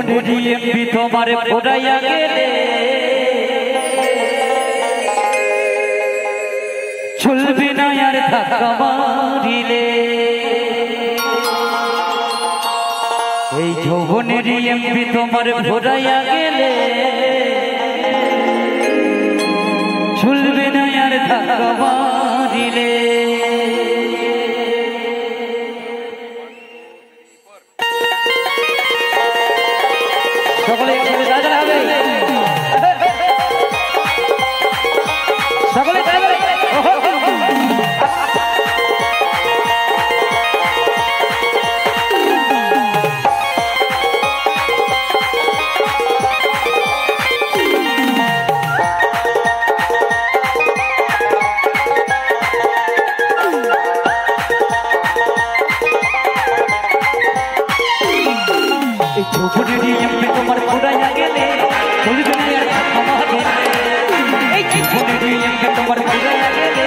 জীবনের এমপি তোমার ফোড়াইয়া গেলে চলবে না আর ধাক্কা মারিলে এই যৌবনের এমপি তোমার ফোড়াইয়া গেলে চলবে না আর ধাক্কা মারিলে সকলে একসাথে দাঁড়াতে হবে সকলে দাঁড়াতে তোমার ঘোড়াইয়া গেলে চলবে না আর ধাক্কা মারিলে এই জীবনের তোমার ঘোড়াইয়া গেলে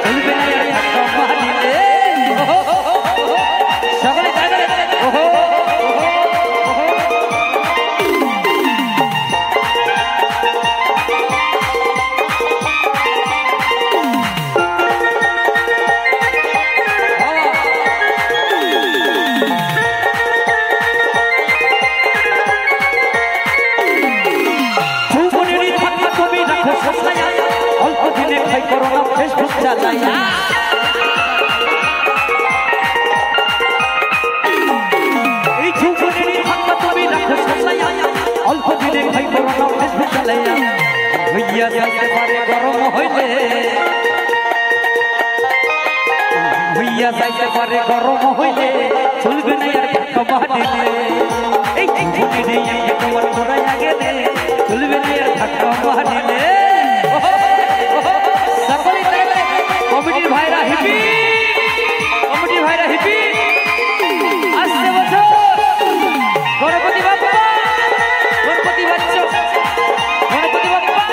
চলবে না আর ধাক্কা মারিলে সকলে করোনা ফেসবুক চালাইয়া এই যৌবনের ধাক্কা তুমি রাখো সামলাইয়া অল্প দিনে ভাই করোনা ফেসবুক চালাইয়া হইয়া যাইতে পারে গরম হইলে হইয়া যাইতে পারে গরম হইলে চলবে না আর ধাক্কা মারিলে এই যৌবনের তোমার ঘোড়াইয়া গেলে চলবে না আর ধাক্কা মারিলে কমিটির ভাইরা হিপি কমিটির ভাইরা হিপি আসছে বছর গণপতি বাপ্পা গণপতি বাচ্চা গণপতি বাপ্পা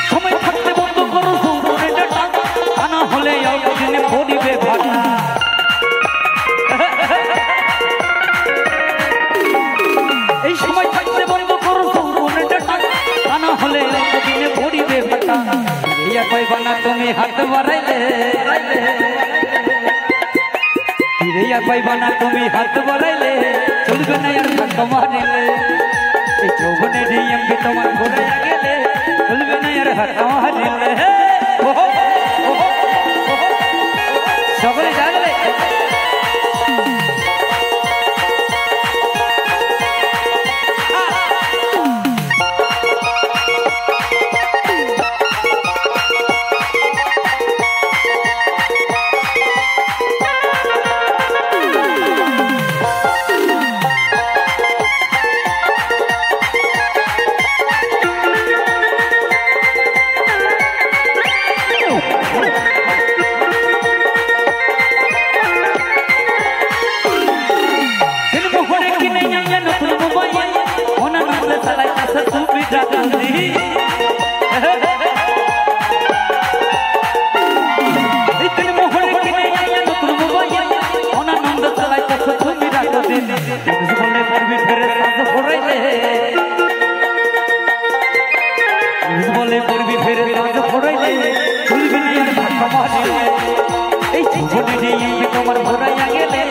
সময় থাকতে বন্ধ করো যৌবনের ডাটা আনা হলে দিনে পড়িবে ভাটা এই সময় থাকতে বন্ধ করো যৌবনের ডাটা আনা হলে দিনে পড়িবে ভাটা ইয়া পাইবা না তুমি হাত বাড়াইলে ফিরিয়া পাইবা না তুমি হাত বাড়াইলে চলবে না আর ধাক্কা মারিলে এই যৌবনের এমপি তোমার ঘোড়াইয়া গেলে চলবে না আর ধাক্কা মারিলে সকলে জানলে বলে করবি ফেরে রাজ ফোড়াইলে চলবে না আর ধাক্কা মারিলে এই জীবনের তোমার ঘোড়াইয়া গেলে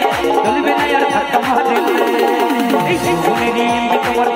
চলবে না আর ধাক্কা মারিলে এই জীবনের তোমার